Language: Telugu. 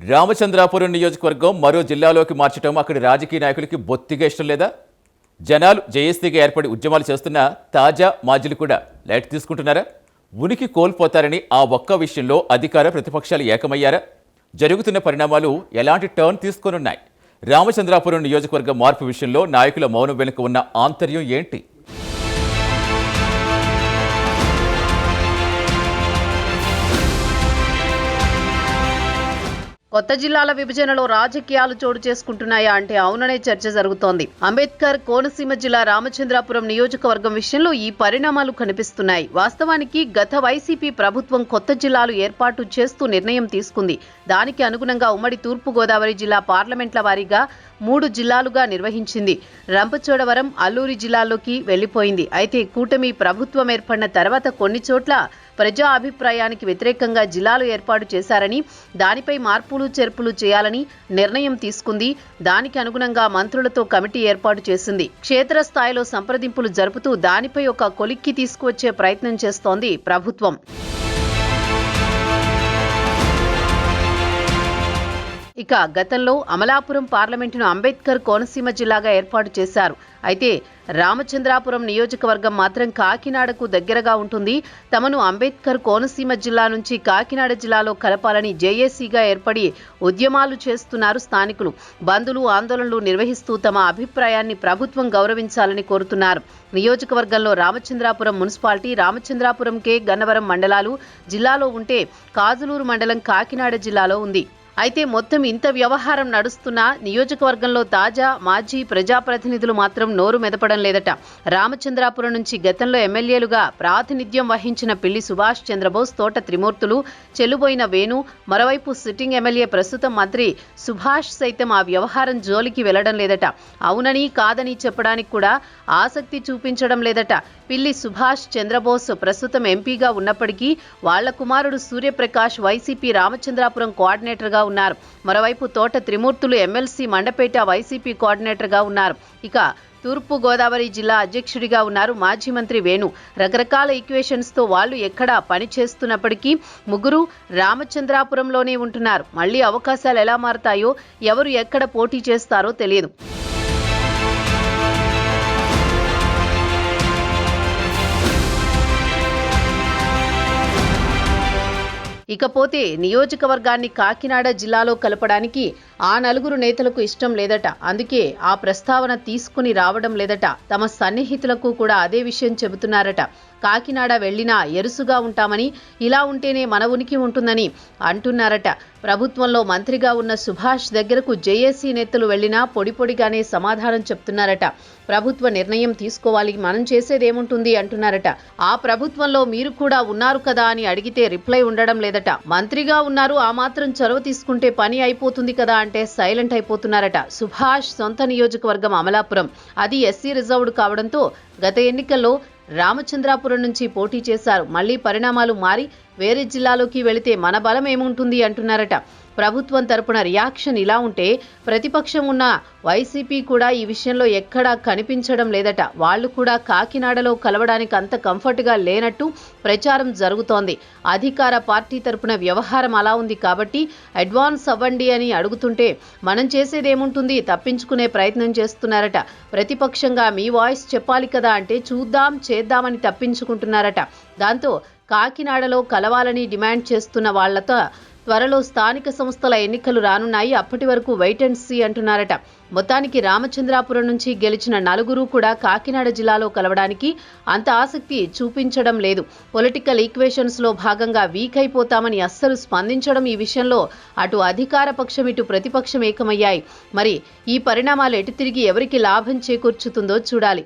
రామచంద్రాపురం నియోజకవర్గం మరో జిల్లాలోకి మార్చడం అక్కడి రాజకీయ నాయకులకి బొత్తిగా ఇష్టం లేదా? జనాలు జేఏసీగా ఏర్పడి ఉద్యమాలు చేస్తున్న తాజా మాజీలు కూడా లైట్ తీసుకుంటున్నారా? ఉనికి కోల్పోతారని ఆ ఒక్క విషయంలో అధికార ప్రతిపక్షాలు ఏకమయ్యారా? జరుగుతున్న పరిణామాలు ఎలాంటి టర్న్ తీసుకొనున్నాయి? రామచంద్రాపురం నియోజకవర్గ మార్పు విషయంలో నాయకుల మౌనం వెనుక ఉన్న ఆంతర్యం ఏంటి? కొత్త జిల్లాల విభజనలో రాజకీయాలు చోటు చేసుకుంటున్నాయా అంటే అవుననే చర్చ జరుగుతోంది. అంబేద్కర్ కోనసీమ జిల్లా రామచంద్రాపురం నియోజకవర్గం విషయంలో ఈ పరిణామాలు కనిపిస్తున్నాయి. వాస్తవానికి గత వైసీపీ ప్రభుత్వం కొత్త జిల్లాలు ఏర్పాటు చేస్తూ నిర్ణయం తీసుకుంది. దానికి అనుగుణంగా ఉమ్మడి తూర్పు గోదావరి జిల్లా పార్లమెంట్ల వారీగా 3 జిల్లాలుగా నిర్వహించింది. రంపచోడవరం, అల్లూరి జిల్లాల్లోకి వెళ్లిపోయింది. అయితే కూటమి ప్రభుత్వం ఏర్పడిన తర్వాత కొన్ని చోట్ల ప్రజా అభిప్రాయానికి వ్యతిరేకంగా జిల్లాలు ఏర్పాటు చేశారని, దానిపై మార్పులు చేర్పులు చేయాలని నిర్ణయం తీసుకుంది. దానికి అనుగుణంగా మంత్రులతో కమిటీ ఏర్పాటు చేసింది. క్షేత్రస్థాయిలో సంప్రదింపులు జరుపుతూ దానిపై ఒక కొలిక్కి తీసుకువచ్చే ప్రయత్నం చేస్తోంది ప్రభుత్వం. ఇక గతంలో అమలాపురం పార్లమెంటును అంబేద్కర్ కోనసీమ జిల్లాగా ఏర్పాటు చేశారు. అయితే రామచంద్రాపురం నియోజకవర్గం మాత్రం కాకినాడకు దగ్గరగా ఉంటుంది. తమను అంబేద్కర్ కోనసీమ జిల్లా నుంచి కాకినాడ జిల్లాలో కలపాలని జేఏసీగా ఏర్పడి ఉద్యమాలు చేస్తున్నారు స్థానికులు. బంద్లు, ఆందోళనలు నిర్వహిస్తూ తమ అభిప్రాయాన్ని ప్రభుత్వం గౌరవించాలని కోరుతున్నారు. నియోజకవర్గంలో రామచంద్రాపురం మున్సిపాలిటీ, రామచంద్రాపురం కే గన్నవరం మండలాలు జిల్లాలో ఉంటే కాజులూరు మండలం కాకినాడ జిల్లాలో ఉంది. అయితే మొత్తం ఇంత వ్యవహారం నడుస్తున్నా నియోజకవర్గంలో తాజా మాజీ ప్రజాప్రతినిధులు మాత్రం నోరు మెదపడం లేదట. రామచంద్రాపురం నుంచి గతంలో ఎమ్మెల్యేలుగా ప్రాతినిధ్యం వహించిన పిల్లి సుభాష్ చంద్రబోస్, తోట త్రిమూర్తులు, చెల్లుబోయిన వేణు, మరోవైపు సిట్టింగ్ ఎమ్మెల్యే ప్రస్తుతం మంత్రి సుభాష్ సైతం ఆ వ్యవహారం జోలికి వెళ్లడం లేదట. అవునని కాదని చెప్పడానికి కూడా ఆసక్తి చూపించడం లేదట. పిల్లి సుభాష్ చంద్రబోస్ ప్రస్తుతం ఎంపీగా ఉన్నప్పటికీ వాళ్ల కుమారుడు సూర్యప్రకాష్ వైసీపీ రామచంద్రాపురం కోఆర్డినేటర్గా ఉన్నారు. మరోవైపు తోట త్రిమూర్తులు ఎమ్మెల్సీ మండపేట వైసీపీ కోఆర్డినేటర్గా ఉన్నారు. ఇక తూర్పు గోదావరి జిల్లా అధ్యక్షుడిగా ఉన్నారు మాజీ మంత్రి వేణు. రకరకాల ఈక్వేషన్స్ తో వాళ్ళు ఎక్కడ పని చేస్తున్నప్పటికీ ముగ్గురు రామచంద్రాపురంలోనే ఉంటున్నారు. మళ్లీ అవకాశాలు ఎలా మారతాయో, ఎవరు ఎక్కడ పోటీ చేస్తారో తెలియదు. ఇకపోతే నియోజకవర్గాన్ని కాకినాడ జిల్లాలో కలపడానికి ఆ 4 నేతలకు ఇష్టం లేదట. అందుకే ఆ ప్రస్తావన తీసుకుని రావడం లేదట. తమ సన్నిహితులకు కూడా అదే విషయం చెబుతున్నారట. కాకినాడ వెళ్లినా ఎరుసుగా ఉంటామని, ఇలా ఉంటేనే మన ఉనికి ఉంటుందని అంటున్నారట. ప్రభుత్వంలో మంత్రిగా ఉన్న సుభాష్ దగ్గరకు జేఏసీ నేతలు వెళ్లినా పొడిగానే సమాధానం చెప్తున్నారట. ప్రభుత్వ నిర్ణయం తీసుకోవాలి, మనం చేసేదేముంటుంది అంటున్నారట. ఆ ప్రభుత్వంలో మీరు కూడా ఉన్నారు కదా అని అడిగితే రిప్లై ఉండడం లేదట. మంత్రిగా ఉన్నారు, ఆ మాత్రం చొరవ తీసుకుంటే పని అయిపోతుంది కదా అంటే సైలెంట్ అయిపోతున్నారట. సుభాష్ సొంత నియోజకవర్గం అమలాపురం, అది ఎస్సీ రిజర్వ్డ్ కావడంతో గత ఎన్నికల్లో రామచంద్రాపురం నుంచి పోటీ చేశారు. మళ్లీ పరిణామాలు మారి వేరే జిల్లాలోకి వెళితే మన బలం ఏముంటుంది అంటున్నారట. ప్రభుత్వం తరపున రియాక్షన్ ఇలా ఉంటే ప్రతిపక్షం ఉన్న వైసీపీ కూడా ఈ విషయంలో ఎక్కడా కనిపించడం లేదట. వాళ్లు కూడా కాకినాడలో కలవడానికి అంత కంఫర్ట్గా లేనట్టు ప్రచారం జరుగుతోంది. అధికార పార్టీ తరపున వ్యవహారం అలా ఉంది కాబట్టి అడ్వాన్స్ అవ్వండి అని అడుగుతుంటే మనం చేసేదేముంటుంది, తప్పించుకునే ప్రయత్నం చేస్తున్నారట. ప్రతిపక్షంగా మీ వాయిస్ చెప్పాలి కదా అంటే చూద్దాం చేద్దామని తప్పించుకుంటున్నారట. దాంతో కాకినాడలో కలవాలని డిమాండ్ చేస్తున్న వాళ్లతో త్వరలో స్థానిక సంస్థల ఎన్నికలు రానున్నాయి, అప్పటి వరకు వెయిట్ అండ్ సీ అంటున్నారట. మొత్తానికి రామచంద్రాపురం నుంచి గెలిచిన 4 కూడా కాకినాడ జిల్లాలో కలవడానికి అంత ఆసక్తి చూపించడం లేదు. పొలిటికల్ ఈక్వేషన్స్ లో భాగంగా వీక్ అయిపోతామని అస్సలు స్పందించడం ఈ విషయంలో అటు అధికార పక్షం ఇటు ప్రతిపక్షం ఏకమయ్యాయి. మరి ఈ పరిణామాలు ఎటు తిరిగి ఎవరికి లాభం చేకూర్చుతుందో చూడాలి.